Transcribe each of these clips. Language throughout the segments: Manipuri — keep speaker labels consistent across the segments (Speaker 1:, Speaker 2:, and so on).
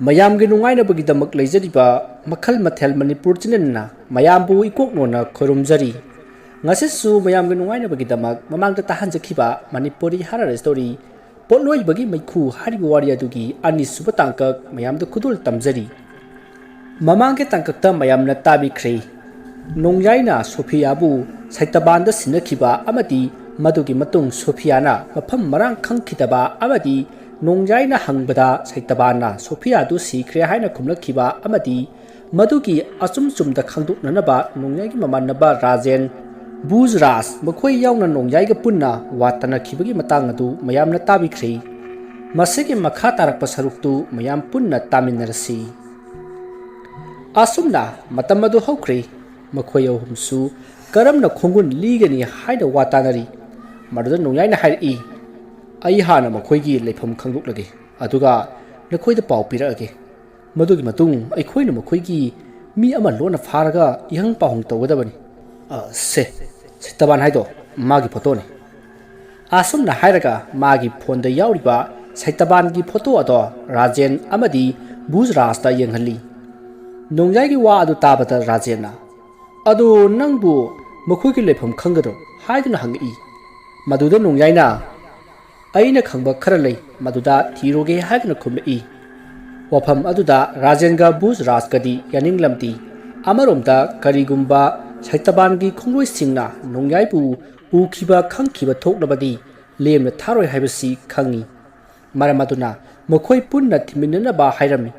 Speaker 1: ꯃꯌꯥꯝꯒꯤ ꯅꯨꯡꯉꯥꯏꯅꯕꯒꯤꯗꯃꯛ ꯂꯩꯖꯔꯤꯕ ꯃꯈꯜ ꯃꯊꯦꯜ ꯃꯅꯤꯄꯨꯔ ꯆꯦꯅꯦꯜꯅ ꯃꯌꯥꯝꯕꯨ ꯏꯀꯣꯛꯅꯣꯅ ꯈꯨꯔꯨꯝꯖꯔꯤ ꯉꯁꯤꯁꯨ ꯃꯌꯥꯝꯒꯤ ꯅꯨꯡꯉꯥꯏꯅꯕꯒꯤꯗꯃꯛ ꯃꯃꯥꯡꯗ ꯇꯥꯍꯟꯖꯈꯤꯕ ꯃꯅꯤꯄꯨꯔꯤ ꯍꯔꯔ ꯁ꯭ꯇꯣꯔꯤ ꯄꯣꯠꯂꯣꯏꯕꯒꯤ ꯃꯩꯈꯨ ꯍꯥꯏꯔꯤꯕ ꯋꯥꯔꯤ ꯑꯗꯨꯒꯤ ꯑꯅꯤꯁꯨꯕ ꯇꯥꯡꯀꯛ ꯃꯌꯥꯝꯗ ꯈꯨꯗꯣꯜ ꯇꯝꯖꯔꯤ ꯃꯃꯥꯡꯒꯤ ꯇꯥꯡꯀꯛꯇ ꯃꯌꯥꯝꯅ ꯇꯥꯕꯤꯈ꯭ꯔꯦ ꯅꯣꯡꯌꯥꯏꯅ ꯁꯣꯐꯤꯌꯥꯕꯨ ꯁꯩꯇꯕꯥꯟꯗ ꯁꯤꯟꯅꯈꯤꯕ ꯑꯃꯗꯤ ꯃꯗꯨꯒꯤ ꯃꯇꯨꯡ ꯁꯣꯐꯤꯌꯥꯅ ꯃꯐꯝ ꯃꯔꯥꯡ ꯈꯪꯈꯤꯗꯕ ꯑꯃꯗꯤ ꯅꯣꯡꯌꯥꯏꯅ ꯍꯪꯕꯗ ꯁꯩꯇꯕꯥꯟꯅ ꯁꯣꯐꯤꯌꯥꯗꯨ ꯁꯤꯈ꯭ꯔꯦ ꯍꯥꯏꯅ ꯈꯨꯝꯂꯛꯈꯤꯕ ꯑꯃꯗꯤ ꯃꯗꯨꯒꯤ ꯑꯆꯨꯝ ꯆꯨꯝꯗ ꯈꯪꯗꯣꯛꯅꯅꯕ ꯅꯣꯡꯌꯥꯏꯒꯤ ꯃꯃꯥꯟꯅꯕ ꯔꯥꯖꯦꯟ ꯕꯨꯖꯔꯥꯖ ꯃꯈꯣꯏ ꯌꯥꯎꯅ ꯅꯣꯡꯌꯥꯏꯒ ꯄꯨꯟꯅ ꯋꯥ ꯇꯅꯈꯤꯕꯒꯤ ꯃꯇꯥꯡ ꯑꯗꯨ ꯃꯌꯥꯝꯅ ꯇꯥꯕꯤꯈ꯭ꯔꯦ ꯃꯁꯤꯒꯤ ꯃꯈꯥ ꯇꯥꯔꯛꯄ ꯁꯔꯨꯛꯇꯨ ꯃꯌꯥꯝ ꯄꯨꯟꯅ ꯇꯥꯃꯤꯟꯅꯔꯁꯤ ꯑꯁꯨꯝꯅ ꯃꯇꯝ ꯑꯗꯨ ꯍꯧꯈ꯭ꯔꯦ ꯃꯈꯣꯏ ꯑꯍꯨꯝꯁꯨ ꯀꯔꯝꯅ ꯈꯣꯡꯒꯨꯟ ꯂꯤꯒꯅꯤ ꯍꯥꯏꯅ ꯋꯥ ꯇꯥꯅꯔꯤ ꯃꯗꯨꯗ ꯅꯣꯡꯌꯥꯏꯅ ꯍꯥꯏꯔꯛꯏ ꯑꯩ ꯍꯥꯟꯅ ꯃꯈꯣꯏꯒꯤ ꯂꯩꯐꯝ ꯈꯪꯗꯣꯛꯂꯒꯦ ꯑꯗꯨꯒ ꯅꯈꯣꯏꯗ ꯄꯥꯎ ꯄꯤꯔꯛꯑꯒꯦ ꯃꯗꯨꯒꯤ ꯃꯇꯨꯡ ꯑꯩꯈꯣꯏꯅ ꯃꯈꯣꯏꯒꯤ ꯃꯤ ꯑꯃ ꯂꯣꯟꯅ ꯐꯥꯔꯒ ꯏꯍꯪ ꯄꯥꯎꯍꯪ ꯇꯧꯒꯗꯕꯅꯤ ꯁꯩꯇꯕꯥꯟ ꯍꯥꯏꯗꯣ ꯃꯥꯒꯤ ꯐꯣꯇꯣꯅꯤ ꯑꯁꯨꯝꯅ ꯍꯥꯏꯔꯒ ꯃꯥꯒꯤ ꯐꯣꯟꯗ ꯌꯥꯎꯔꯤꯕ ꯁꯩꯇꯕꯥꯟꯒꯤ ꯐꯣꯇꯣ ꯑꯗꯣ ꯔꯥꯖꯦꯟ ꯑꯃꯗꯤ ꯕꯨꯖꯔꯥꯖꯇ ꯌꯦꯡꯍꯜꯂꯤ ꯅꯣꯡꯌꯥꯏꯒꯤ ꯋꯥ ꯑꯗꯨ ꯇꯥꯕꯗ ꯔꯥꯖꯦꯟꯅ ꯑꯗꯨ ꯅꯪꯕꯨ ꯃꯈꯣꯏꯒꯤ ꯂꯩꯐꯝ ꯈꯪꯒꯗ꯭ꯔꯣ ꯍꯥꯏꯗꯨꯅ ꯍꯪꯉꯛꯏ ꯃꯗꯨꯗ ꯅꯣꯡꯌꯥꯏꯅ ꯑꯩꯅ ꯈꯪꯕ ꯈꯔ ꯂꯩ ꯃꯗꯨꯗ ꯊꯤꯔꯨꯒꯦ ꯍꯥꯏꯗꯨꯅ ꯈꯨꯝꯂꯛꯏ ꯋꯥꯐꯝ ꯑꯗꯨꯗ ꯔꯥꯖꯦꯟꯒ ꯕꯨꯖꯔꯥꯖꯀꯗꯤ ꯌꯥꯅꯤꯡꯂꯝꯗꯤ ꯑꯃꯔꯣꯝꯗ ꯀꯔꯤꯒꯨꯝꯕ ꯁꯩꯇꯕꯥꯟꯒꯤ ꯈꯣꯡꯂꯣꯏꯁꯤꯡꯅ ꯅꯣꯡꯌꯥꯏꯕꯨ ꯎꯈꯤꯕ ꯈꯪꯈꯤꯕ ꯊꯣꯛꯂꯕꯗꯤ ꯂꯦꯝꯅ ꯊꯥꯔꯣꯏ ꯍꯥꯏꯕꯁꯤ ꯈꯪꯉꯤ ꯃꯔꯝ ꯑꯗꯨꯅ ꯃꯈꯣꯏ ꯄꯨꯟꯅ ꯊꯤꯃꯤꯟꯅꯅꯕ ꯍꯥꯏꯔꯝꯃꯤ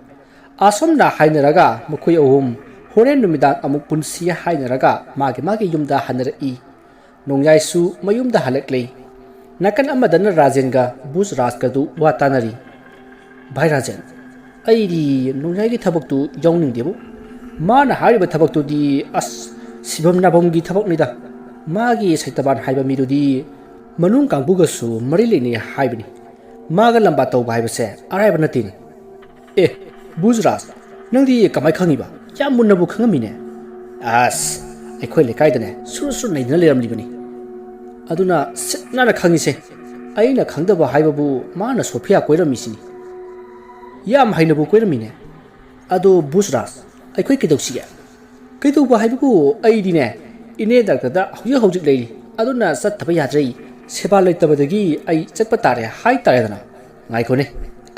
Speaker 1: ꯑꯁꯨꯝꯅ ꯍꯥꯏꯅꯔꯒ ꯃꯈꯣꯏ ꯑꯍꯨꯝ ꯍꯣꯔꯦꯟ ꯅꯨꯃꯤꯗꯥꯡ ꯑꯃꯨꯛ ꯄꯨꯟꯁꯤ ꯍꯥꯏꯅꯔꯒ ꯃꯥꯒꯤ ꯌꯨꯝꯗ ꯍꯟꯅꯔꯛꯏ ꯅꯣꯡꯌꯥꯏꯁꯨ ꯃꯌꯨꯝꯗ ꯍꯜꯂꯛꯂꯦ ꯅꯥꯀꯟ ꯑꯃꯗꯅ ꯔꯥꯖꯦꯟꯒ ꯕꯨꯖꯔꯥꯖꯀꯗꯨ ꯋꯥ ꯇꯥꯅꯔꯤ ꯚꯥꯏ ꯔꯥꯖꯦꯟ ꯑꯩꯗꯤ ꯅꯣꯡꯌꯥꯏꯒꯤ ꯊꯕꯛꯇꯨ ꯌꯥꯎꯅꯤꯡꯗꯦꯕꯨ ꯃꯥꯅ ꯍꯥꯏꯔꯤꯕ ꯊꯕꯛꯇꯨꯗꯤ ꯁꯤꯐꯝ ꯅꯥꯐꯝꯒꯤ ꯊꯕꯛꯅꯤꯗ ꯃꯥꯒꯤ ꯁꯩꯇꯕꯥꯟ ꯍꯥꯏꯕ ꯃꯤꯗꯨꯗꯤ ꯃꯅꯨꯡ ꯀꯥꯡꯕꯨꯒꯁꯨ ꯃꯔꯤ ꯂꯩꯅꯩ ꯍꯥꯏꯕꯅꯤ ꯃꯥꯒ ꯂꯝꯕꯥ ꯇꯧꯕ ꯍꯥꯏꯕꯁꯦ ꯑꯔꯥꯏꯕ ꯅꯠꯇꯦꯅꯦ ꯕꯨꯖꯔꯥꯖ ꯅꯪꯗꯤ ꯀꯃꯥꯏ ꯈꯪꯉꯤꯕ ꯌꯥꯝ ꯃꯨꯟꯅꯕꯨ ꯈꯪꯉꯝꯃꯤꯅꯦ ꯑꯩꯈꯣꯏ ꯂꯩꯀꯥꯏꯗꯅꯦ ꯁꯨꯔ ꯅꯩꯗꯅ ꯂꯩꯔꯝꯂꯤꯕꯅꯤ ꯑꯗꯨꯅ ꯁꯤꯠ ꯅꯥꯟꯅ ꯈꯪꯉꯤꯁꯦ ꯑꯩꯅ ꯈꯪꯗꯕ ꯍꯥꯏꯕꯕꯨ ꯃꯥꯅ ꯁꯣꯐꯤꯌꯥ ꯀꯣꯏꯔꯝꯃꯤꯁꯤꯅꯤ ꯌꯥꯝ ꯍꯩꯅꯕꯨ ꯀꯣꯏꯔꯝꯃꯤꯅꯦ ꯑꯗꯣ ꯕꯨꯖꯔꯥꯖ ꯑꯩꯈꯣꯏ ꯀꯩꯗꯧꯁꯤꯒꯦ ꯀꯩꯗꯧꯕ ꯍꯥꯏꯕꯕꯨ ꯑꯩꯗꯤꯅꯦ ꯏꯅꯦ ꯗꯥꯛꯇꯔꯗ ꯍꯧꯖꯤꯛ ꯂꯩꯔꯤ ꯑꯗꯨꯅ ꯆꯠꯇꯕ ꯌꯥꯗ꯭ꯔꯦ ꯁꯦꯕꯥ ꯂꯩꯇꯕꯗꯒꯤ ꯑꯩ ꯆꯠꯄ ꯇꯥꯔꯦ ꯍꯥꯏ ꯇꯥꯔꯦꯗꯅ ꯉꯥꯏꯈꯣꯅꯦ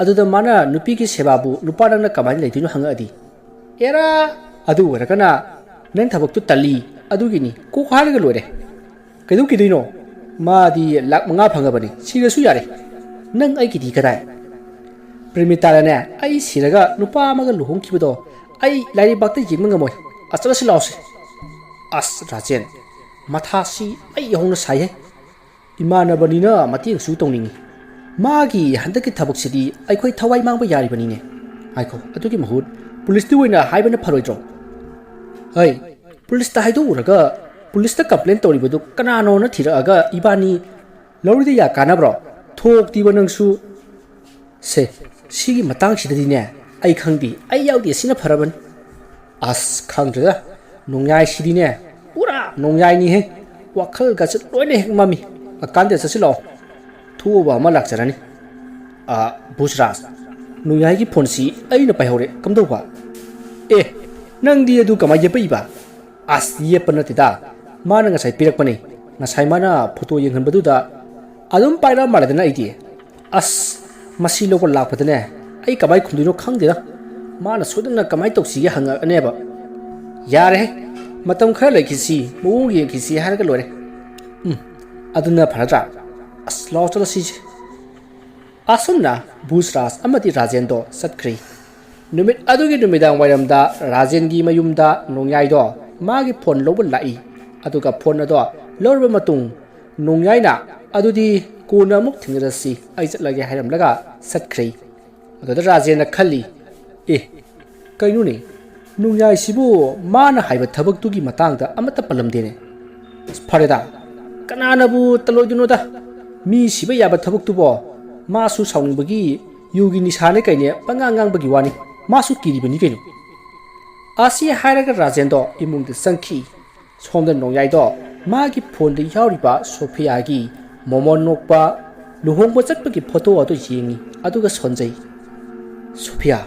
Speaker 1: ꯑꯗꯨꯗ ꯃꯥꯅ ꯅꯨꯄꯤꯒꯤ ꯁꯦꯕꯥꯕꯨ ꯅꯨꯄꯥ ꯅꯪꯅ ꯀꯃꯥꯏꯅ ꯂꯩꯗꯣꯏꯅꯣ ꯍꯪꯉꯛꯑꯗꯤ ꯑꯦꯔꯥ ꯑꯗꯨ ꯑꯣꯏꯔꯒꯅ ꯅꯪ ꯊꯕꯛꯇꯨ ꯇꯜꯂꯤ ꯑꯗꯨꯒꯤꯅꯤ ꯀꯣꯛ ꯍꯥꯏꯔꯒ ꯂꯣꯏꯔꯦ ꯀꯩꯗꯧꯈꯤꯗꯣꯏꯅꯣ ꯃꯥꯗꯤ ꯂꯥꯛ 5 ꯐꯪꯉꯕꯅꯤ ꯁꯤꯔꯁꯨ ꯌꯥꯔꯦ ꯅꯪ ꯑꯩꯒꯤꯗꯤ ꯀꯗꯥꯏ ꯄ꯭ꯔꯦꯃꯤꯇꯥꯗꯅꯦ ꯑꯩ ꯁꯤꯔꯒ ꯅꯨꯄꯥ ꯑꯃꯒ ꯂꯨꯍꯣꯡꯈꯤꯕꯗꯣ ꯑꯩ ꯂꯥꯏꯔꯤꯛꯕꯥꯛꯇ ꯌꯦꯡꯕ ꯉꯝꯃꯣꯏ ꯆꯠꯂꯁꯤ ꯂꯥꯎꯁꯤ ꯔꯥꯖꯦꯟ ꯃꯊꯥꯁꯤ ꯑꯩ ꯌꯧꯅ ꯁꯥꯏꯍꯦ ꯏꯃꯥꯟꯅꯕꯅꯤꯅ ꯃꯇꯦꯡꯁꯨ ꯇꯧꯅꯤꯡꯉꯤ ꯃꯥꯒꯤ ꯍꯟꯗꯛꯀꯤ ꯊꯕꯛꯁꯤꯗꯤ ꯑꯩꯈꯣꯏ ꯊꯋꯥꯏ ꯃꯥꯡꯕ ꯌꯥꯔꯤꯕꯅꯤꯅꯦ ꯉꯥꯏꯈꯣ ꯑꯗꯨꯒꯤ ꯃꯍꯨꯠ ꯄꯨꯂꯤꯁꯇ ꯑꯣꯏꯅ ꯍꯥꯏꯕꯅ ꯐꯔꯣꯏꯗ꯭ꯔꯣ ꯄꯨꯂꯤꯁꯇ ꯍꯥꯏꯗꯣꯛꯎꯔꯒ ꯄꯨꯂꯤꯁꯇ ꯀꯝꯄ꯭ꯂꯦꯟ ꯇꯧꯔꯤꯕꯗꯨ ꯀꯅꯥꯅꯣꯅ ꯊꯤꯔꯛꯑꯒ ꯏꯕꯥꯅꯤ ꯂꯧꯔꯤꯗ ꯌꯥ ꯀꯥꯟꯅꯕ꯭ꯔꯣ ꯊꯣꯛꯇꯤꯕ ꯅꯪꯁꯨ ꯁꯤꯒꯤ ꯃꯇꯥꯡꯁꯤꯗꯗꯤꯅꯦ ꯑꯩ ꯈꯪꯗꯦ ꯑꯩ ꯌꯥꯎꯗꯦ ꯁꯤꯅ ꯐꯔꯕꯅꯤ ꯈꯪꯗ꯭ꯔꯦꯗ ꯅꯣꯡꯌꯥꯏꯁꯤꯗꯤꯅꯦ ꯄꯨꯔꯥ ꯅꯣꯡꯌꯥꯏꯅꯤꯍꯦ ꯋꯥꯈꯜꯒꯁꯦ ꯂꯣꯏꯅ ꯍꯦꯛ ꯃꯝꯃꯤ ꯀꯥꯟꯗꯦ ꯆꯠꯁꯤ ꯂꯥꯛꯑꯣ ꯊꯨꯕ ꯑꯃ ꯂꯥꯛꯆꯔꯅꯤ ꯕꯨꯖꯔꯥꯖ ꯅꯣꯡꯌꯥꯏꯒꯤ ꯐꯣꯟꯁꯤ ꯑꯩꯅ ꯄꯥꯏꯍꯧꯔꯦ ꯀꯝꯗꯧꯕ ꯅꯪꯗꯤ ꯑꯗꯨ ꯀꯃꯥꯏ ꯌꯦꯞꯄꯛꯏꯕ ꯌꯦꯞꯄ ꯅꯠꯇꯦꯗ ꯃꯥꯅ ꯉꯁꯥꯏ ꯄꯤꯔꯛꯄꯅꯤ ꯉꯁꯥꯏ ꯃꯥꯅ ꯐꯣꯇꯣ ꯌꯦꯡꯍꯟꯕꯗꯨꯗ ꯑꯗꯨꯝ ꯄꯥꯏꯔꯛ ꯃꯥꯜꯂꯦꯗꯅ ꯑꯩꯗꯤ ꯃꯁꯤ ꯂꯧꯕ ꯂꯥꯛꯄꯗꯅꯦ ꯑꯩ ꯀꯃꯥꯏ ꯈꯨꯝꯗꯣꯏꯅꯣ ꯈꯪꯗꯦꯗ ꯃꯥꯅ ꯁꯣꯏꯗꯅ ꯀꯃꯥꯏꯅ ꯇꯧꯁꯤꯒꯦ ꯍꯪꯉꯛꯑꯅꯦꯕ ꯌꯥꯔꯦꯍꯦ ꯃꯇꯝ ꯈꯔ ꯂꯩꯈꯤꯁꯤ ꯃꯑꯣꯡ ꯌꯦꯡꯈꯤꯁꯤ ꯍꯥꯏꯔꯒ ꯂꯣꯏꯔꯦ ꯑꯗꯨꯅ ꯐꯔꯗ꯭ꯔꯥ ꯂꯥꯎ ꯆꯠꯂꯁꯤꯁꯦ ꯑꯁꯨꯝꯅ ꯕꯨꯖꯔꯥꯖ ꯑꯃꯗꯤ ꯔꯥꯖꯦꯟꯗꯣ ꯆꯠꯈ꯭ꯔꯦ ꯅꯨꯃꯤꯠ ꯑꯗꯨꯒꯤ ꯅꯨꯃꯤꯗꯥꯡ ꯋꯥꯏꯔꯝꯗ ꯔꯥꯖꯦꯟꯒꯤ ꯃꯌꯨꯝꯗ ꯅꯣꯡꯌꯥꯏꯗꯣ ꯃꯥꯒꯤ ꯐꯣꯟ ꯂꯧꯕ ꯂꯥꯛꯏ ꯑꯗꯨꯒ ꯐꯣꯟ ꯑꯗꯣ ꯂꯧꯔꯕ ꯃꯇꯨꯡ ꯅꯣꯡꯌꯥꯏꯅ ꯑꯗꯨꯗꯤ ꯀꯣꯟꯅ ꯑꯃꯨꯛ ꯊꯦꯡꯅꯔꯁꯤ ꯑꯩ ꯆꯠꯂꯒꯦ ꯍꯥꯏꯔꯝꯂꯒ ꯆꯠꯈ꯭ꯔꯦ ꯑꯗꯨꯗ ꯔꯥꯖꯦꯟꯅ ꯈꯜꯂꯤ ꯀꯩꯅꯣꯅꯦ ꯅꯣꯡꯌꯥꯏꯁꯤꯕꯨ ꯃꯥꯅ ꯍꯥꯏꯕ ꯊꯕꯛꯇꯨꯒꯤ ꯃꯇꯥꯡꯗ ꯑꯃꯠꯇ ꯄꯜꯂꯝꯗꯦꯅꯦ ꯐꯔꯦꯗ ꯀꯅꯥꯅꯕꯨ ꯇꯜꯂꯣꯏꯗꯣꯏꯅꯣꯗ ꯃꯤ ꯁꯤꯕ ꯌꯥꯕ ꯊꯕꯛꯇꯨꯕꯣ 마수 사운ꯕꯒꯤ 유기 니사네 까이네 빵앙앙ꯕꯒꯤ 와니 마수 끼리ꯕꯅꯤ ꯀꯩꯅꯣ 아시 하이라가 라젠도 이몽드 쌍키 솜다 농야이도 마기 폰데 야우리바 소피아기 모몬 녹바 루홍보 짝박이 포토 어도 예ङꯤ ꯑꯗꯨꯒ ꯁꯣꯟꯖꯩ 소피아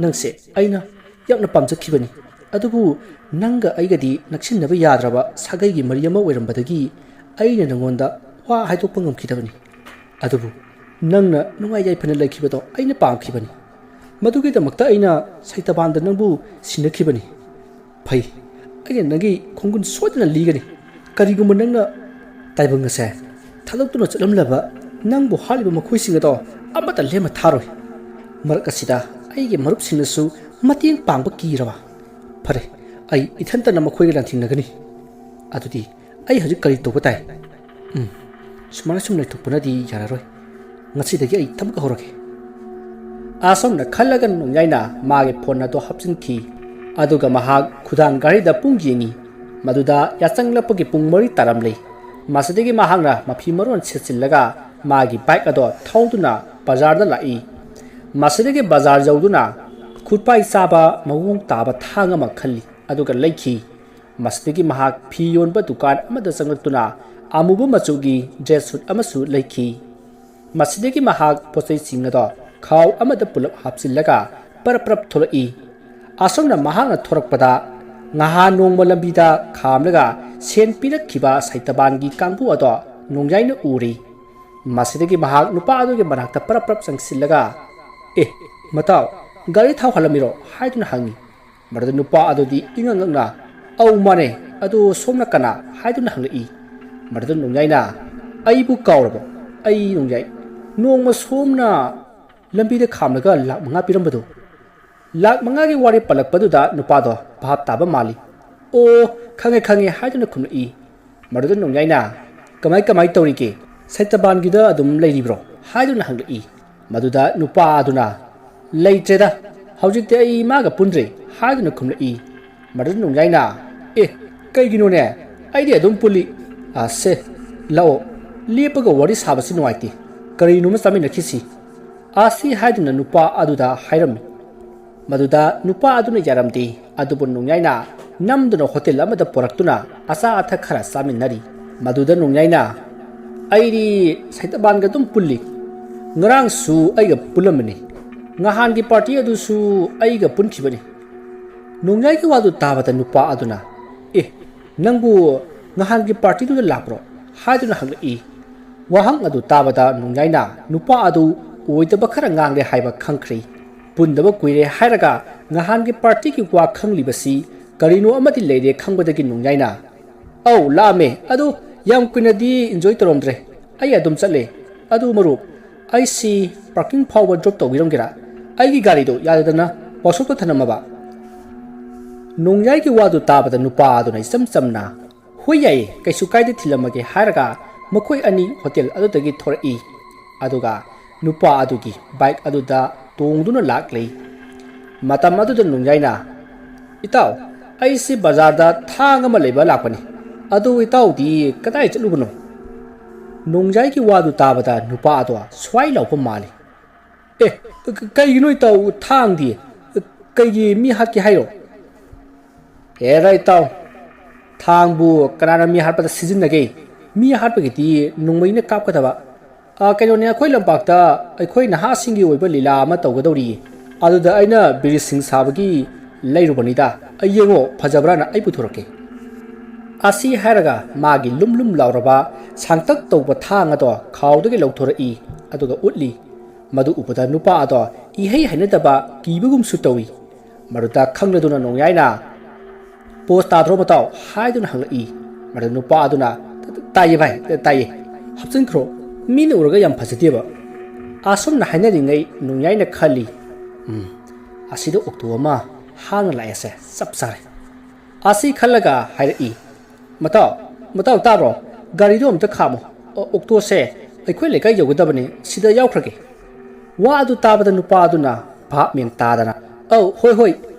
Speaker 1: ꯅꯪꯁꯦ ꯑꯩꯅ ꯌꯥꯝꯅ ꯄꯥꯝꯖꯈꯤꯕꯅꯤ ꯑꯗꯨꯕꯨ ꯅꯪꯒ ꯑꯩꯒꯗꯤ ꯅꯛꯁꯤꯟꯅꯕ ꯌꯥꯗ꯭ꯔꯕ ꯁꯥꯒꯩꯒꯤ ꯃꯔꯤ ꯑꯃ ꯑꯣꯏꯔꯝꯕꯗꯒꯤ ꯑꯩꯅ ꯅꯉꯣꯟꯗ ꯋꯥ ꯍꯥꯏꯗꯣꯛꯄ ꯉꯝꯈꯤꯗꯕꯅꯤ ꯑꯗꯨꯕꯨ ꯅꯪꯅ ꯅꯨꯡꯉꯥꯏ ꯌꯥꯏꯐꯅ ꯂꯩꯈꯤꯕꯗꯣ ꯑꯩꯅ ꯄꯥꯝꯈꯤꯕꯅꯤ ꯃꯗꯨꯒꯤꯗꯃꯛꯇ ꯑꯩꯅ ꯁꯩꯇꯕꯥꯟꯗ ꯅꯪꯕꯨ ꯁꯤꯟꯅꯈꯤꯕꯅꯤ ꯐꯩ ꯑꯩꯅ ꯅꯪꯒꯤ ꯈꯣꯡꯒꯨꯟ ꯁꯣꯏꯗꯅ ꯂꯤꯒꯅꯤ ꯀꯔꯤꯒꯨꯝꯕ ꯅꯪꯅ ꯇꯥꯏꯕꯪ ꯑꯁꯦ ꯊꯥꯗꯣꯛꯇꯨꯅ ꯆꯠꯂꯝꯂꯕ ꯅꯪꯕꯨ ꯍꯥꯠꯂꯤꯕ ꯃꯈꯣꯏꯁꯤꯡ ꯑꯗꯣ ꯑꯃꯠꯇ ꯂꯦꯝꯅ ꯊꯥꯔꯣꯏ ꯃꯔꯛ ꯑꯁꯤꯗ ꯑꯩꯒꯤ ꯃꯔꯨꯞꯁꯤꯡꯅꯁꯨ ꯃꯇꯦꯡ ꯄꯥꯡꯕ ꯀꯤꯔꯕ ꯐꯔꯦ ꯑꯩ ꯏꯊꯟꯇꯅ ꯃꯈꯣꯏꯒ ꯂꯥꯟꯊꯦꯡꯅꯒꯅꯤ ꯑꯗꯨꯗꯤ ꯑꯩ ꯍꯧꯖꯤꯛ ꯀꯔꯤ ꯇꯧꯕ ꯇꯥꯏ ꯁꯨꯃꯥꯏꯅ ꯁꯨꯝ ꯂꯩꯊꯣꯛꯄꯅꯗꯤ ꯌꯥꯔꯔꯣꯏ ꯉꯁꯤꯗꯒꯤ ꯑꯩ ꯊꯕꯛ ꯍꯧꯔꯒꯦ ꯑꯁꯣꯝꯅ ꯈꯜꯂꯒ ꯅꯣꯡꯌꯥꯏꯅ ꯃꯥꯒꯤ ꯐꯣꯟ ꯑꯗꯨ ꯍꯥꯞꯆꯤꯟꯈꯤ ꯑꯗꯨꯒ ꯃꯍꯥꯛ ꯈꯨꯗꯥꯡ ꯘꯔꯤꯗ ꯄꯨꯡ ꯌꯦꯡꯉꯤ ꯃꯗꯨꯗ ꯌꯥꯆꯪꯂꯛꯄꯒꯤ ꯄꯨꯡ 4 ꯇꯥꯔꯝꯂꯦ ꯃꯁꯤꯗꯒꯤ ꯃꯍꯥꯛꯅ ꯃꯐꯤ ꯃꯔꯣꯟ ꯁꯦꯠꯆꯤꯜꯂꯒ ꯃꯥꯒꯤ ꯕꯥꯏꯛ ꯑꯗꯣ ꯊꯧꯗꯨꯅ ꯕꯖꯥꯔꯗ ꯂꯥꯛꯏ ꯃꯁꯤꯗꯒꯤ ꯕꯖꯥꯔ ꯌꯧꯗꯨꯅ ꯈꯨꯠꯄꯥꯏ ꯆꯥꯕ ꯃꯑꯣꯡ ꯇꯥꯕ ꯊꯥꯡ ꯑꯃ ꯈꯜꯂꯤ ꯑꯗꯨꯒ ꯂꯩꯈꯤ ꯃꯁꯤꯗꯒꯤ ꯃꯍꯥꯛ ꯐꯤ ꯌꯣꯟꯕ ꯗꯨꯀꯥꯟ ꯑꯃꯗ ꯆꯪꯂꯛꯇꯨꯅ ꯑꯃꯨꯕ ꯃꯆꯨꯒꯤ ꯗ꯭ꯔꯦꯁ ꯁꯨꯠ ꯑꯃꯁꯨ ꯂꯩꯈꯤ ꯃꯁꯤꯗꯒꯤ ꯃꯍꯥꯛ ꯄꯣꯠꯆꯩꯁꯤꯡ ꯑꯗꯣ ꯈꯥꯎ ꯑꯃꯗ ꯄꯨꯂꯞ ꯍꯥꯞꯆꯤꯜꯂꯒ ꯄꯔꯞ ꯊꯣꯛꯂꯛꯏ ꯑꯁꯣꯝꯅ ꯃꯍꯥꯛꯅ ꯊꯣꯔꯛꯄꯗ ꯉꯍꯥꯟ ꯅꯣꯡꯃ ꯂꯝꯕꯤꯗ ꯈꯥꯝꯂꯒ ꯁꯦꯟ ꯄꯤꯔꯛꯈꯤꯕ ꯁꯩꯇꯕꯥꯟꯒꯤ ꯀꯥꯡꯕꯨ ꯑꯗꯣ ꯅꯣꯡꯌꯥꯏꯅ ꯎꯔꯤ ꯃꯁꯤꯗꯒꯤ ꯃꯍꯥꯛ ꯅꯨꯄꯥ ꯑꯗꯨꯒꯤ ꯃꯅꯥꯛꯇ ꯄꯔꯞ ꯆꯪꯁꯤꯜꯂꯒ ꯃꯇꯥꯎ ꯒꯥꯔꯤ ꯊꯥꯎ ꯍꯥꯜꯂꯝꯃꯤꯔꯣ ꯍꯥꯏꯗꯨꯅ ꯍꯪꯉꯤ ꯃꯗꯨꯗ ꯅꯨꯄꯥ ꯑꯗꯨꯗꯤ ꯏꯉꯛ ꯉꯛꯅ ꯑꯧ ꯃꯥꯅꯦ ꯑꯗꯨ ꯁꯣꯝꯅ ꯀꯅꯥ ꯍꯥꯏꯗꯨꯅ ꯍꯪꯂꯛꯏ ꯃꯗꯨꯗ ꯅꯣꯡꯌꯥꯏꯅ ꯑꯩꯕꯨ ꯀꯥꯎꯔꯕꯣ ꯑꯩ ꯅꯣꯡꯌꯥꯏ ꯅꯣꯡꯃ ꯁꯣꯝꯅ ꯂꯝꯕꯤꯗ ꯈꯥꯝꯂꯒ ꯂꯥꯛ 5 ꯄꯤꯔꯝꯕꯗꯣ ꯂꯥꯛ 5ꯒꯤ ꯋꯥꯔꯤ ꯄꯜꯂꯛꯄꯗꯨꯗ ꯅꯨꯄꯥꯗꯣ ꯚꯥꯞ ꯇꯥꯕ ꯃꯥꯜꯂꯤ ꯑꯣ ꯈꯪꯉꯦ ꯍꯥꯏꯗꯨꯅ ꯈꯨꯝꯂꯛꯏ ꯃꯗꯨꯗ ꯅꯣꯡꯌꯥꯏꯅ ꯀꯃꯥꯏ ꯇꯧꯔꯤꯒꯦ ꯁꯩꯇꯕꯥꯟꯒꯤꯗ ꯑꯗꯨꯝ ꯂꯩꯔꯤꯕ꯭ꯔꯣ ꯍꯥꯏꯗꯨꯅ ꯍꯪꯂꯛꯏ ꯃꯗꯨꯗ ꯅꯨꯄꯥ ꯑꯗꯨꯅ ꯂꯩꯇ꯭ꯔꯦꯗ ꯍꯧꯖꯤꯛꯇꯤ ꯑꯩ ꯃꯥꯒ ꯄꯨꯟꯗ꯭ꯔꯦ ꯍꯥꯏꯗꯨꯅ ꯈꯨꯝꯂꯛꯏ ꯃꯗꯨꯗ ꯅꯣꯡꯌꯥꯏꯅ ꯀꯩꯒꯤꯅꯣꯅꯦ ꯑꯩꯗꯤ ꯑꯗꯨꯝ ꯄꯨꯜꯂꯤ ꯑꯁꯦ ꯂꯥꯛꯑꯣ ꯂꯦꯞꯄꯒ ꯋꯥꯔꯤ ꯁꯥꯕꯁꯤ ꯅꯨꯡꯉꯥꯏꯇꯦ ꯀꯔꯤꯅꯣꯃ ꯆꯥꯃꯤꯟꯅꯈꯤꯁꯤ ꯑꯁꯤ ꯍꯥꯏꯗꯨꯅ ꯅꯨꯄꯥ ꯑꯗꯨꯗ ꯍꯥꯏꯔꯝꯃꯤ ꯃꯗꯨꯗ ꯅꯨꯄꯥ ꯑꯗꯨꯅ ꯌꯥꯔꯝꯗꯦ ꯑꯗꯨꯕꯨ ꯅꯣꯡꯌꯥꯏꯅ ꯅꯝꯗꯨꯅ ꯍꯣꯇꯦꯜ ꯑꯃꯗ ꯄꯨꯔꯛꯇꯨꯅ ꯑꯆꯥ ꯑꯊꯛ ꯈꯔ ꯆꯥꯃꯤꯟꯅꯔꯤ ꯃꯗꯨꯗ ꯅꯣꯡꯌꯥꯏꯅ ꯑꯩꯗꯤ ꯁꯩꯇꯕꯥꯟꯒ ꯑꯗꯨꯝ ꯄꯨꯜꯂꯤ ꯉꯔꯥꯡꯁꯨ ꯑꯩꯒ ꯄꯨꯜꯂꯝꯕꯅꯤ ꯉꯍꯥꯟꯒꯤ ꯄꯥꯔꯇꯤ ꯑꯗꯨꯁꯨ ꯑꯩꯒ ꯄꯨꯟꯈꯤꯕꯅꯤ ꯅꯣꯡꯌꯥꯏꯒꯤ ꯋꯥꯗꯨ ꯇꯥꯕꯗ ꯅꯨꯄꯥ ꯑꯗꯨꯅ ꯅꯪꯕꯨ ꯉꯍꯥꯟꯒꯤ ꯄꯥꯔꯇꯤꯗꯨꯗ ꯂꯥꯛꯄ꯭ꯔꯣ ꯍꯥꯏꯗꯨꯅ ꯍꯪꯂꯛꯏ ꯋꯥꯍꯪ ꯑꯗꯨ ꯇꯥꯕꯗ ꯅꯣꯡꯌꯥꯏꯅ ꯅꯨꯄꯥ ꯑꯗꯨ ꯑꯣꯏꯗꯕ ꯈꯔ ꯉꯥꯡꯂꯦ ꯍꯥꯏꯕ ꯈꯪꯈ꯭ꯔꯦ ꯄꯨꯟꯗꯕ ꯀꯨꯏꯔꯦ ꯍꯥꯏꯔꯒ ꯉꯍꯥꯟꯒꯤ ꯄꯥꯔꯇꯤꯒꯤ ꯋꯥ ꯈꯪꯂꯤꯕꯁꯤ ꯀꯔꯤꯅꯣ ꯑꯃꯗꯤ ꯂꯩꯔꯦ ꯈꯪꯕꯗꯒꯤ ꯅꯣꯡꯌꯥꯏꯅ ꯑꯧ ꯂꯥꯛꯑꯝꯃꯦ ꯑꯗꯨ ꯌꯥꯝ ꯀꯨꯏꯅꯗꯤ ꯏꯟꯖꯣꯏ ꯇꯧꯔꯝꯗ꯭ꯔꯦ ꯑꯩ ꯑꯗꯨꯝ ꯆꯠꯂꯦ ꯑꯗꯨ ꯃꯔꯨꯞ ꯑꯩꯁꯤ ꯄꯥꯔꯀꯤꯡ ꯐꯥꯎꯕ ꯗ꯭ꯔꯣꯞ ꯇꯧꯕꯤꯔꯝꯒꯦꯔꯥ ꯑꯩꯒꯤ ꯒꯥꯔꯤꯗꯣ ꯌꯥꯗꯗꯅ ꯋꯥꯛꯁꯣꯞꯇ ꯊꯅꯝꯃꯕ ꯅꯣꯡꯌꯥꯏꯒꯤ ꯋꯥꯗꯨ ꯇꯥꯕꯗ ꯅꯨꯄꯥ ꯑꯗꯨꯅ ꯏꯆꯝ ꯆꯝꯅ ꯍꯣꯏ ꯌꯥꯏꯌꯦ ꯀꯩꯁꯨ ꯀꯥꯏꯗꯦ ꯊꯤꯜꯂꯝꯃꯒꯦ ꯍꯥꯏꯔꯒ ꯃꯈꯣꯏ ꯑꯅꯤ ꯍꯣꯇꯦꯜ ꯑꯗꯨꯗꯒꯤ ꯊꯣꯔꯛꯏ ꯑꯗꯨꯒ ꯅꯨꯄꯥ ꯑꯗꯨꯒꯤ ꯕꯥꯏꯛ ꯑꯗꯨꯗ ꯇꯣꯡꯗꯨꯅ ꯂꯥꯛꯂꯤ ꯃꯇꯝ ꯑꯗꯨꯗ ꯅꯣꯡꯌꯥꯏꯅ ꯏꯇꯥꯎ ꯑꯩꯁꯤ ꯕꯖꯥꯔꯗ ꯊꯥꯡ ꯑꯃ ꯂꯩꯕ ꯂꯥꯛꯄꯅꯤ ꯑꯗꯨ ꯏꯇꯥꯎꯗꯤ ꯀꯗꯥꯏ ꯆꯠꯂꯨꯕꯅꯣ ꯅꯣꯡꯌꯥꯏꯒꯤ ꯋꯥꯗꯨ ꯇꯥꯕꯗ ꯅꯨꯄꯥ ꯑꯗꯣ ꯁ꯭ꯋꯥꯏ ꯂꯥꯎꯕ ꯃꯥꯜꯂꯤ ꯀꯩꯒꯤꯅꯣ ꯏꯇꯥꯎ ꯊꯥꯡꯗꯤ ꯀꯩꯒꯤ ꯃꯤ ꯍꯥꯠꯀꯦ ꯍꯥꯏꯔꯣ ꯍꯦꯔꯥ ꯏꯇꯥꯎ ꯊꯥꯡꯕꯨ ꯀꯅꯥꯅ ꯃꯤ ꯍꯥꯠꯄꯗ ꯁꯤꯖꯤꯟꯅꯒꯦ ꯃꯤ ꯍꯥꯠꯄꯒꯤꯗꯤ ꯅꯣꯡꯃꯩꯅ ꯀꯥꯞꯀꯗꯕ ꯀꯩꯅꯣꯅꯦ ꯑꯩꯈꯣꯏ ꯂꯝꯄꯥꯛꯇ ꯑꯩꯈꯣꯏ ꯅꯍꯥꯁꯤꯡꯒꯤ ꯑꯣꯏꯕ ꯂꯤꯂꯥ ꯑꯃ ꯇꯧꯒꯗꯧꯔꯤꯌꯦ ꯑꯗꯨꯗ ꯑꯩꯅ ꯕꯤꯔꯤꯁꯤꯡ ꯁꯥꯕꯒꯤ ꯂꯩꯔꯨꯕꯅꯤꯗ ꯑꯩ ꯌꯦꯡꯉꯣ ꯐꯖꯕ꯭ꯔꯥꯅ ꯑꯩ ꯄꯨꯊꯣꯔꯛꯀꯦ ꯑꯁꯤ ꯍꯥꯏꯔꯒ ꯃꯥꯒꯤ ꯂꯨꯝ ꯂꯥꯎꯔꯕ ꯁꯥꯡꯇꯛ ꯇꯧꯕ ꯊꯥꯡ ꯑꯗꯣ ꯈꯥꯎꯗꯒꯤ ꯂꯧꯊꯣꯔꯛꯏ ꯑꯗꯨꯒ ꯎꯠꯂꯤ ꯃꯗꯨ ꯎꯕꯗ ꯅꯨꯄꯥ ꯑꯗꯣ ꯏꯍꯩ ꯍꯩꯅꯗꯕ ꯀꯤꯕꯒꯨꯝꯁꯨ ꯇꯧꯏ ꯃꯗꯨꯗ ꯈꯪꯂꯗꯨꯅ ꯅꯣꯡꯌꯥꯏꯅ ꯄꯣꯁ ꯇꯥꯗ꯭ꯔꯣ ꯃꯇꯥꯎ ꯍꯥꯏꯗꯨꯅ ꯍꯪꯂꯛꯏ ꯃꯗꯨ ꯅꯨꯄꯥ ꯑꯗꯨꯅ ꯇꯥꯏꯌꯦ ꯚꯥꯏ ꯇꯥꯏꯌꯦ ꯍꯥꯞꯆꯤꯟꯈ꯭ꯔꯣ ꯃꯤꯅ ꯎꯔꯒ ꯌꯥꯝ ꯐꯖꯗꯦꯕ ꯑꯁꯨꯝꯅ ꯍꯥꯏꯅꯔꯤꯉꯩ ꯅꯣꯡꯌꯥꯏꯅ ꯈꯜꯂꯤ ꯑꯁꯤꯗ ꯑꯣꯛꯇꯣ ꯑꯃ ꯍꯥꯡꯅ ꯂꯥꯛꯑꯦꯁꯦ ꯆꯞ ꯆꯥꯔꯦ ꯑꯁꯤ ꯈꯜꯂꯒ ꯍꯥꯏꯔꯛꯏ ꯃꯇꯥꯎ ꯇꯥꯕ꯭ꯔꯣ ꯒꯥꯔꯤꯗꯣ ꯑꯝꯇ ꯈꯥꯝꯃꯣ ꯑꯣꯛꯇꯣꯁꯦ ꯑꯩꯈꯣꯏ ꯂꯩꯀꯥꯏ ꯌꯧꯒꯗꯕꯅꯤ ꯁꯤꯗ ꯌꯥꯎꯈ꯭ꯔꯒꯦ ꯋꯥ ꯑꯗꯨ ꯇꯥꯕꯗ ꯅꯨꯄꯥ ꯑꯗꯨꯅ ꯚꯥꯞ ꯃꯦꯟ ꯇꯥꯗꯅ ꯑꯧ ꯍꯣꯏ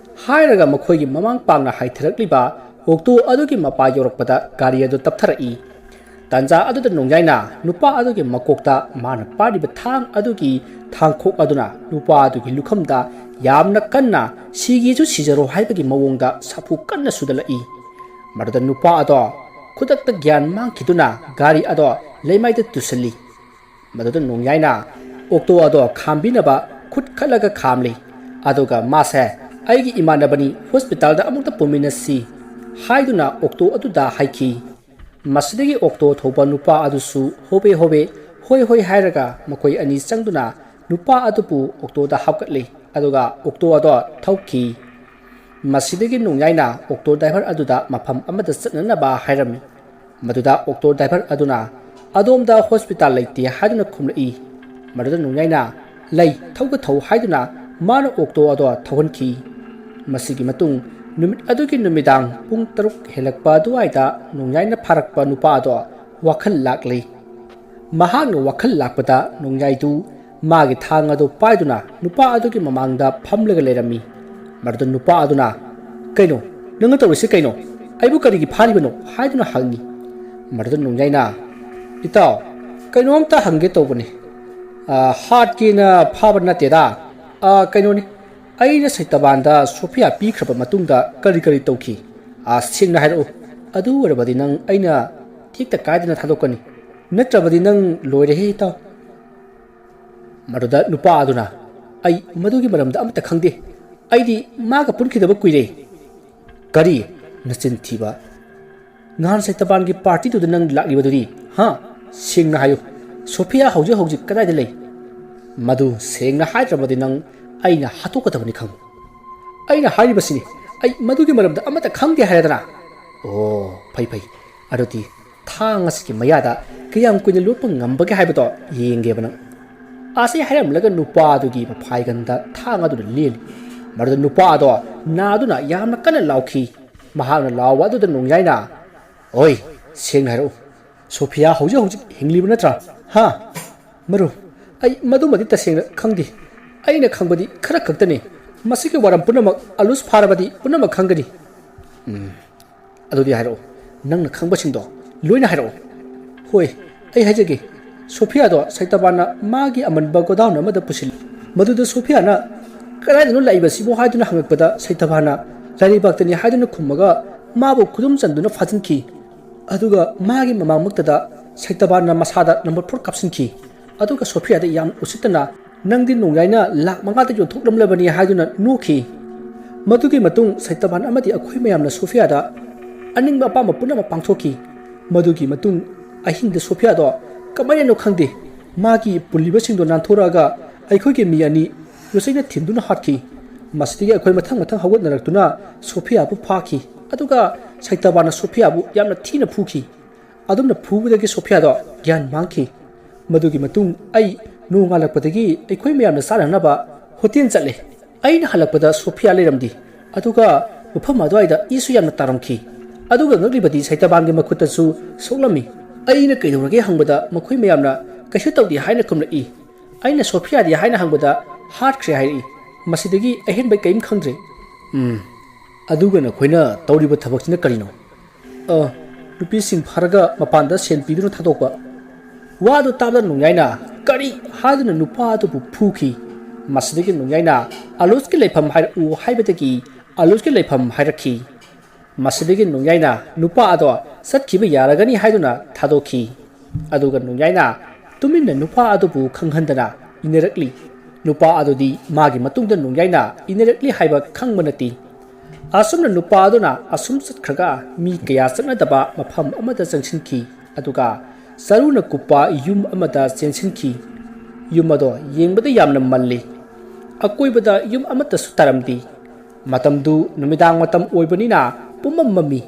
Speaker 1: ꯍꯥꯏꯔꯒ ꯃꯈꯣꯏꯒꯤ ꯃꯃꯥꯡ ꯄꯥꯡꯅ ꯍꯥꯏꯊꯔꯛꯂꯤꯕ ꯑꯣꯛꯇꯣ ꯑꯗꯨꯒꯤ ꯃꯄꯥ ꯌꯧꯔꯛꯄꯗ ꯒꯥꯔꯤ ꯑꯗꯨ ꯇꯞꯊꯔꯛꯏ ꯇꯥꯟꯖꯥ ꯑꯗꯨꯗ ꯅꯣꯡꯌꯥꯏꯅ ꯅꯨꯄꯥ ꯑꯗꯨꯒꯤ ꯃꯀꯣꯛꯇ ꯃꯥꯅ ꯄꯥꯏꯔꯤꯕ ꯊꯥꯡ ꯑꯗꯨꯒꯤ ꯊꯥꯡꯈꯣꯛ ꯑꯗꯨꯅ ꯅꯨꯄꯥ ꯑꯗꯨꯒꯤ ꯂꯨꯈꯝꯗ ꯌꯥꯝꯅ ꯀꯟꯅ ꯁꯤꯒꯦꯁꯨ ꯁꯤꯖꯔꯣ ꯍꯥꯏꯕꯒꯤ ꯃꯑꯣꯡꯗ ꯁꯥꯐꯨ ꯀꯟꯅ ꯁꯨꯗꯠꯂꯛꯏ ꯃꯗꯨꯗ ꯅꯨꯄꯥ ꯑꯗꯣ ꯈꯨꯗꯛꯇ ꯒ꯭ꯌꯥꯟ ꯃꯥꯡꯈꯤꯗꯨꯅ ꯒꯥꯔꯤ ꯑꯗꯣ ꯂꯩꯃꯥꯏꯗ ꯇꯨꯁꯜꯂꯤ ꯃꯗꯨꯗ ꯅꯣꯡꯌꯥꯏꯅ ꯑꯣꯛꯇꯣ ꯑꯗꯣ ꯈꯥꯝꯕꯤꯅꯕ ꯈꯨꯠ ꯈꯠꯂꯒ ꯈꯥꯝꯂꯤ aduga mase aigi imanabani hospital da amukta puminasi haiduna okto aduda haiki masidagi okto thoba nupa adusu hobe hoi hoi hairaga makoi ani changduna nupa adupu okto da hapkatli aduga okto ado thauki masidagi nungyaina okto driver aduda mafam amada chatnana ba hairami maduda okto driver aduna adomda hospital laiti haiduna khumlai maduda nungyaina lay thauga thau haiduna mana okto ado thawhanki masigi matung numit adugi numidang pung taruk helakpa duaida nungyaina pharakpa nupa ado wakhal lakli mahakna wakhal lakpada nungyaidu magi thang ado paiduna nupa adugi mamangda phamlaga lerami maduda nupa aduna kaino nanga tawrisi kaino aibu karigi pharibano haiduna hangi maduda nungyaina itaw kaino amta hange tawbani heart kina phaba nateda kaino ni aina saitabanda Sophia pi khraba matungda kari tawki singna hairo adu warabadi nang aina thikta kaidina thadokani natrabadi nang loire he taw maduda nupa aduna ai madugi maramda amta khangde aidi maga punkhidaba kuire kari nachin thiba ngan saitaban gi party tu nang laklibaduri ha singna hayo Sophia hauji kadai lei madu sengna haitrabadi nang aina hatukatabani khang aina hairibasini ai madugi maramda amata khangde hayadana phai aruti thang asiki mayada kiyam kuina lutpa ngambage haibado yenge bana ase hayam laga nupa dugi phai ganda thang adu leli maruda nupa ado naduna yamna kana lauki mahana lawa adu da nungyaina oi seng haro Sophia hauji hinglibna natra ha maru ai madu madi taseng khangdi aina khangbadi khara khaktani masiki waram punamak alus pharabadi punamak khangani adudi hairo nangna khangbasingdo loina hairo hoi ai hajege Sophia do saitabana magi amanba godown amada pusil maduda Sophia na karaidino laibasi bo haiduna hangakpada saitabana rani baktani haiduna khummaga mabu khudum chanduna fajinki aduga magi mamangmaktada saitabana masada number 4 kapsinki aduga Sophia da yam usitana nangdi nungyaina lak mangata jo thoklamlabani haiduna nuki madugi matung saitaban amadi akhoi mayamna Sophia da aningba pama punama pangthoki madugi matung ahingda Sophia do kamaya no khangde magi puliba singdo nanthораga aikhoi ge mi ani yosaina thinduna hatki masidi akhoi mathang hagot naraktuna Sophia bu phaki aduga saitabana Sophia bu yamna thina phuki adumna phubudagi Sophia do gyan mangki madugi matung ai nunga lakpadagi aikhoi mayamna saranaba hotel chatle aina halakpada Sophia leramdi aduga mufam adwaida isu yamna taramki aduga ngaglibadi saitabangi makhutasu soklami aina kaidorage hangbada makhoi mayamna kaishu tawdi haina kumrai aina Sophia di haina hangbada heart khre hairi masidagi ahen bai kaim khangdre aduga na khoina tawriba thabakchina karino rupi sing pharaga mapanda sen piduna thadokwa wadu tabda nungyaina kari haduna nupa adu phuki masidagi nungyaina aluski lepham hair u haibadagi aluski lepham hairakhi masidagi nungyaina nupa ado satkiba yaragani haiduna thadoki aduga nungyaina tuminna nupa adu bu khanghandana inerakli nupa adudi magi matungda nungyaina inerakli haiba khangmanati asumna nupa aduna asum satkhraga mi kaya saknadaba mafam amada jangsinki aduga saruna kupa yum amada chensinki yum ado yengbada yamna malli akoibada yum amata sutaramdi matamdu numidang matam oibanina pumam mami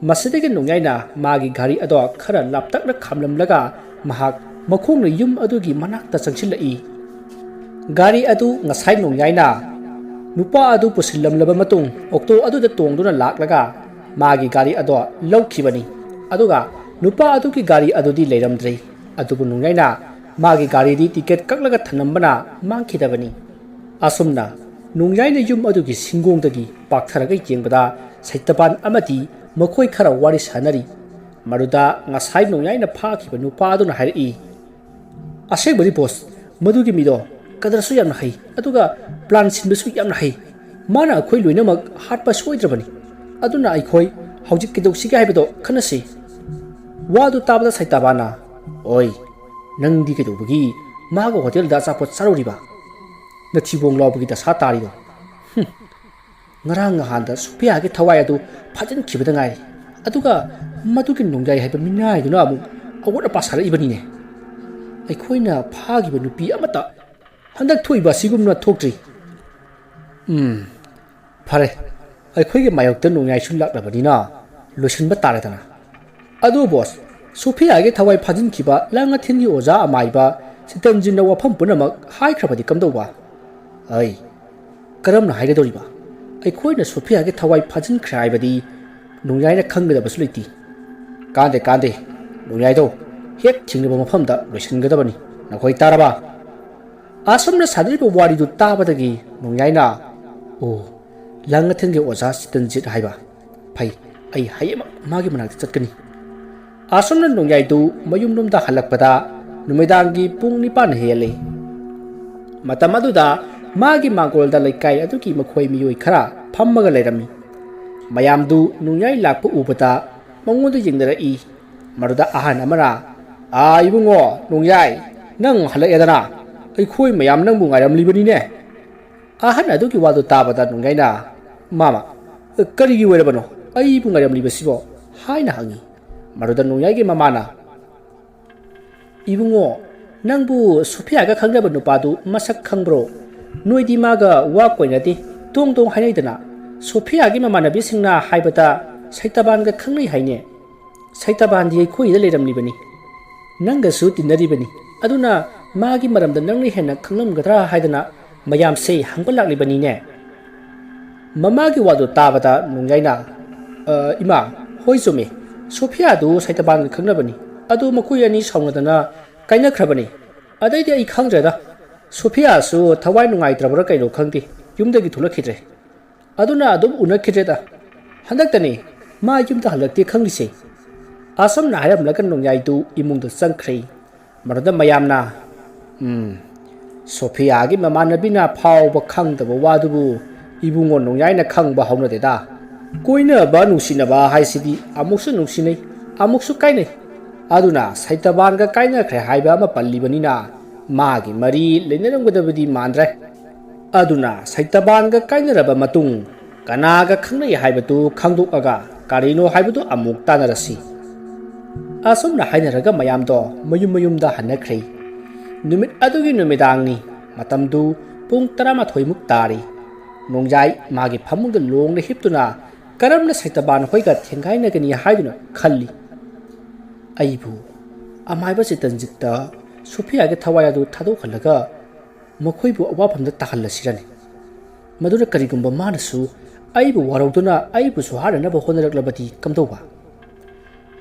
Speaker 1: masidagi nungyaina magi gari ado khara laptakna khamlamlaga mahak makhongna yum adugi manakta changsilai gari adu ngasai nungyaina nupa adu pusillamlaba matung okto adu da tongduna laklaga magi gari ado laukhibani aduga nupa adugi gari adudi leiramdrei adubu nungyaina magi gari di ticket kaklaga thanambana mangkhidabani asumna nungyaina yum adugi singongdagi paktharaga yengbada saitaban amati makhoi khara wari sanari maruda ngasai nungyaina phakhiba nupa aduna hairi asebari boss madugi mido kadrasu yamna hai aduga plan sinbesu yamna hai mana akhoi loinamak hatpa soidrabani aduna aikhoi haujik kidausiga haibedo khanasi wadu tabda saitabana oi nangdi kedubagi maga hotel da sapot saroriba nathibong lawbagi da sa tarido ngarang ngahanda Sophia ge thawai adu phajin khibada ngai aduga madugi nongjai haiba minai duna amu awot apa sara ibani ne aikhoina phagiba nupi amata handak thoiba sigumna thokri phare aikhoige mayokta nongjai sulak labani na losinba tare dana adu boss Sophia ge thawai phajin khiba langa thingi oja amaiba sitamjin na wafam punamak hai khrabadi kamdoba ai karam na haide doriba aikhoina Sophia ge thawai phajin khraibadi nongjai na khangda basuliti kande nongjai do hek chingba mafam da losingadabani nakhoi taraba asomna sadriba wari du tabadagi nongjai na o langa thingi oja sitanjit haiba phai ai hayema magi manak chatkani asomna nongjai du mayumnum da halakpada numedangi pung nipan hele matamadu da magi mangol da laikai aduki makhoi miyoi khara phammaga leirami mayam du nongjai lakpa ubata mangodu jingdara I maruda ahan amara ibungo nongjai nang halakedana aikhoi mayam nang bu ngairam libani ne ahan aduki wadu tabada nongjai na mama karigi werabano ai bu ngairam libasibo haina hangi maruda nongjai ge mamana ibungo nangbu Sophia ga khangraba nupadu masak khangbro noidi maga wa koinati tong hainaidana Sophia gi mamanabi singna haibata saitaban ga khangnai haine saitaban di khoi da leramlibani nanga su tinaribani aduna magi maramda nangni hena khanglam gadra haidana mayam se hangbalak ne mamagi wadu tabata nongjaina ima hoi sume Sophia du saitaban ga khangnabani adu makui ani saungadana kaina khrabani adai de ai khangrada Sophia su thawai nungai trabra kaino khangti yumdagi thulakhidre aduna adum unakhidreda handaktani ma yumda halakti khanglise asam na haram lakan nongjai du imungda sangkhri maruda mayamna Sophia gi mamanabina phawba khangdaba wadubu ibungo nongjai na khangba haunadeda koina ba nusina ba haisidi amuksu nungsinai amuksu kainai aduna saitaban ga kaina khre haiba ama pallibanina magi mari leinaramgadabadi mandre aduna saitaban ga kainaraba matung kanaga khangnai haibatu khangdokaga karino haibatu amuk tanarasi asomna hainaraga mayamdo mayum da hanakhre numit adugi numidangni matamdu pung 13 muk tari nongjai magi phamungda longna hiptuna karamna saitaban hoiga thengaina gani haiduna khalli aibu amaiba sitanjikta Sophia ge thawai adu thado khalaga makhoibu awafamda takhallasirani madura karigumba manasu aibu warauduna aibu suharana ba honaraklabati kamdoba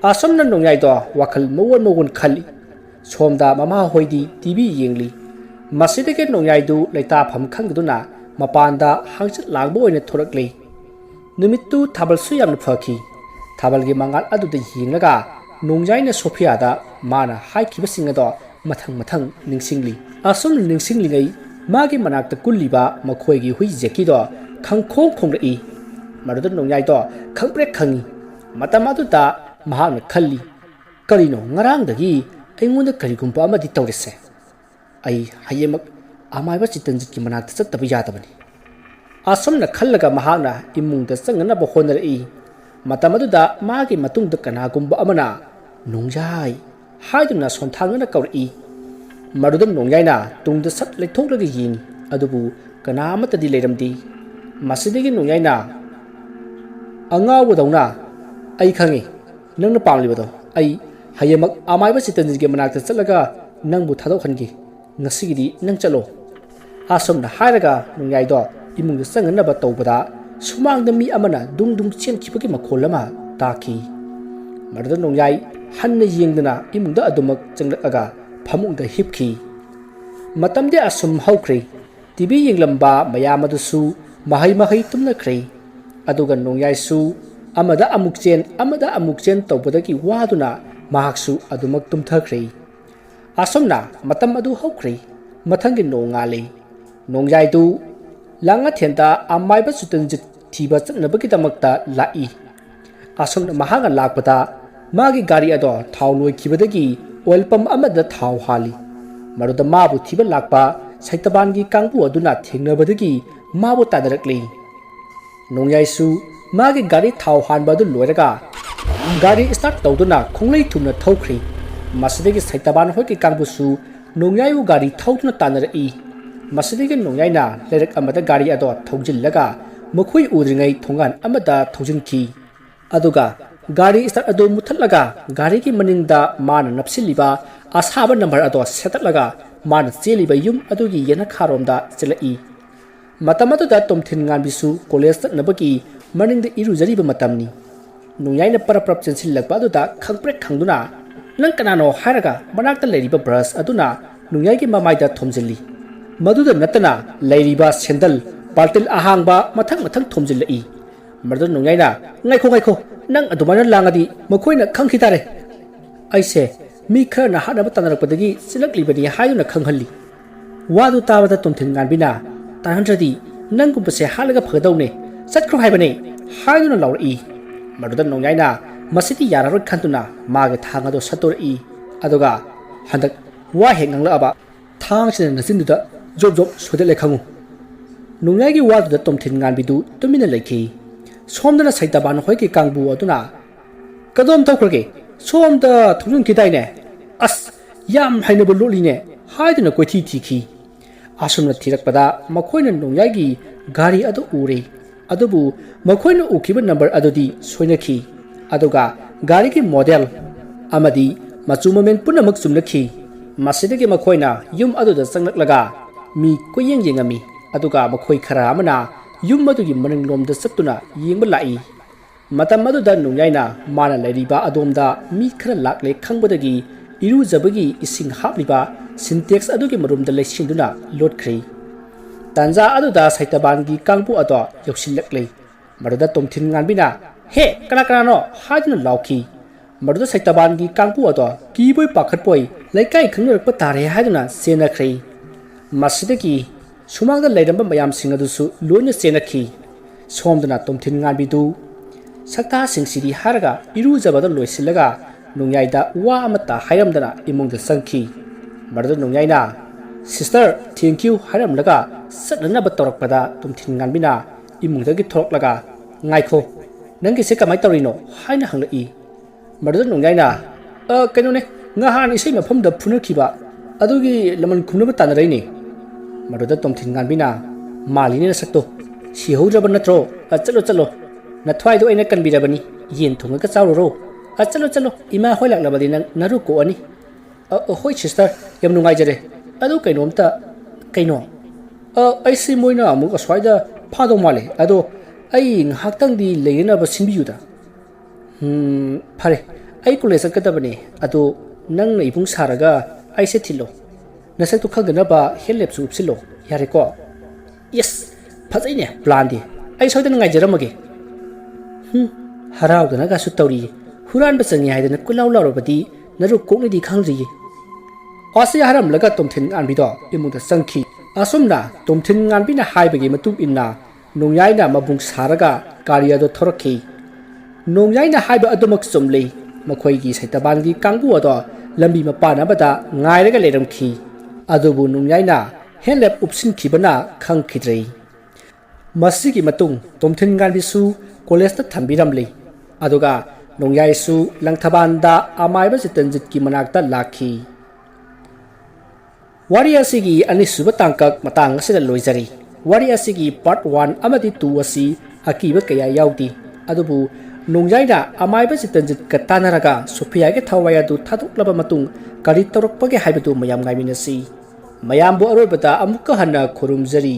Speaker 1: asomna nongjai do wakhal mawon khali somda mama hoidi TV yengli masidege nongjai du leita pham khangduna mapanda hangchit langbo oine thorakle numittu thabal su yamna phaki thabal ge mangal adu de yenglaga nongjai na Sophia da mana haikhiba singa mathang ningsingli asum ningsingli ngai magi manakta kulliba makhoi gi hui jeki do khangkhong khongrei maruda nongjai do khangpre khangi matamadu da mahana khalli karino ngarang dagi aingonda karigumpa amadi tawrese ai hayemak amaiba chitanjit ki manakta chattabi yadabani asumna khallaga mahana imungda changna ba honarei matamadu da magi matungda kanagumba amana nongjai haiduna sonthangna kauri marudam nongyaina tungda sat leithonglagi yin adubu kanamata di leiramdi masidegi nongyaina angawudawna ai khangi nangna pamlibado ai hayemak amaiba sitanjige manakta chatlaga nangbu thadokhangi ngasigidi nang chalo asomna hairaga nongyaido imungda changnaba tawbada sumangda mi amana dung chenkhibagi makholama taki marudam nongyai hanna yengdana imungda adumak changlakaga phamungda hipki matamde asum haukhre TV yenglamba mayamadusu mahai tumnakhre aduga nongyai su amada amukchen tawbadagi waduna mahaksu adumak tumthakhre asomna matam adu haukhre mathangi nongale nongyai du langa thenta amaiba sutanjit thiba chatnabagi damakta lai asomna mahaga lakpada magi gari ado thau loi khibadagi oil pump amada thau hali maruda mabu thiba lakpa saitaban gi kangpu aduna thengnabadagi माबु तादरकली नोंयाइसु मागी गाड़ी थाव हानबदु लोयरगा गाड़ी स्टार्ट तौदुना खोंलै थुमना थौख्री मसदिगी सैताबान होयकी कांगबुसु नोंयाइउ गाड़ी थौदुना तानरई मसदिगी नोंयाइना लेरक अमदा गाड़ी अदो थौजिल्लगा मखोई उद्रिङै थोंगान अमदा थौजिनखी अदुगा गाड़ी स्टार्ट अदो मुथलगा गाड़ी की मनिंगदा मान नपसिलिबा असाबा नंबर अदो सेतलगा मान चेलिबा युम अदुगी येना खारोमदा चलई मतम अदुदा तोमथिन nganbisu कॉलेज तनबकी मनिंगदा इरुजरिबा मतमनी नोंयाइना परप्रप चेंसिललकबा अदुदा खंगप्रेक खंगदुना नंग कनानो हायरगा मनाक्ता लेरिबा ब्रश अदुना नोंयाइगी ममाइदा थोमजिल्ली मदुदा नतना लेरिबा सेंडल बाल्टिल अहांगबा मथंग मथंग थोमजिल्लई मरद नोंयाइना ngaiko nang adumana langadi makoina khangkhitare aise mi khana hanaba tanarapdagi silaklibani hayuna khanghalli wadu tabada tumthin nganbina tanhandradi nangumpase halaga phadawne satkhro haibane hayuna lawri maduda nongyaina masiti yararoi khantuna mage thangado satori aduga handak wa hengangla aba thangchina nasinduda job sodele khangu nongyagi wadu da tumthin nganbidu tumina lekhi सोमदना सैताबान होयकी कांगबु अदुना कदम तौखरगे सोमदा थुरुन किदाइने अस याम हाइनबु लोलिने हाइदना कोइथि थिखि आसुमना थिरकपदा मखोइना नोंयागी गाड़ी अदु उरे अदुबु मखोइना उखिबा नंबर अदुदी सोइनखि अदुगा गाड़ी की मॉडल अमदी मचुममेन पुनमक चुमनखि मसिदगे मखोइना युम अदुदा संगलकलगा मी कोयेंग येंगमी अदुगा मखोइ खरा अमना युम मदुगी मनंगलोमदा सत्तुना येंगबा लाई मतम मदुदा नोंयाइना माना लेरिबा अदोमदा मी खरा लाकले खंगबदगी इरुजबगी इसिंग हापलिबा सिंटेक्स अदुगी मरुमदा लेसिंदुना लोटख्री तांजा अदुदा सैताबानगी कांगबु अदो यौसिलकले मरुदा तोमथिन nganbina हे कना कनानो हादुना लाउखी मरुदा सैताबानगी कांगबु अदो कीबोय पाखतपोय लेकाय खंगरकपा तारे हादुना सेनाख्री मसिदगी सुमांगदा लेरंबा मयामसिंग अदुसु लोइना सेनखी सोमदना तोमथिन nganbidu sakta singsiri haraga irujabada loisilaga nongyaida wa amata hairamdana imungda sangki marda nongyaina sister thank you hairamlaga satnana batorakpada tumthin nganbina imungdagi thoroklaga ngaikho nangi se kamai torino haina hanglai marda nongyaina kaino ne ngahan isai mafamda phunakhiba adugi laman khumnaba tanaraini Maroda तोमथिन nganbina मालिने सकतो सिहौद्रब नत्रो चलो चलो नथ्वाइदो अइना कनबिरबनी येन थोंगका चावरो चलो चलो इमा होय लाक्लबदि नंग नरु को अनि होय सिस्टर यम नुंगाइजरे अदु कैनोमता कैनो अइसि मोइना अमुक अस्वाइदा फादो माले अदो अइ nghaktangdi लेयनब सिनबियुदा फरे अइ कॉलेज सकदबने अदो नंग इपुंग सारागा अइसे थिलो नसक तो खगनबा हेलेप सुपसिलो यारेको यस फजैने प्लान दि अइ सोइदन ngaijरमगे हराउदना गासु तौरी हुरान बचंगी हाइदना कुलाउ लाउरबदी नरु कोकनिदि खांगजि असे हराम लगा तोमथिन nganbido इमुदा संखि असुमना तोमथिन nganbina हाइबगे मतुक इन्ना नोंयाइना मबुंग सारागा कारियादो थोरखि नोंयाइना हाइबा अदुमक चुमलै मखोइगी सैताबानगी कांगबु अदो लंबी मपानबदा ngairaga लेरमखि अदुबु नोंयाइना हेलेप उपसिनखिबना खंखिद्रै मसिगी मतुंग तोमथिन nganbisu कॉलेज ता थंबिरमलै अदुगा नोंयाइसु लंगथबानदा अमाइबा जितंजितकी मनाक्ता लाखि वारी असिगी अनिसुब तांकक मतंग असिदा लोइजरी वारी असिगी पार्ट 1 अमदि 2 असि अकीबा कया याउदी अदुबु नोंयाइना अमाइबा जितंजित कतानरगा सोफियागे थवायादु थादुक्लबा मतुंग करी तौरकपगे हाइबदु मयाम गाइमिनसि मयामबु अरोबदा अमुक्का हन्ना खुरुमजरी।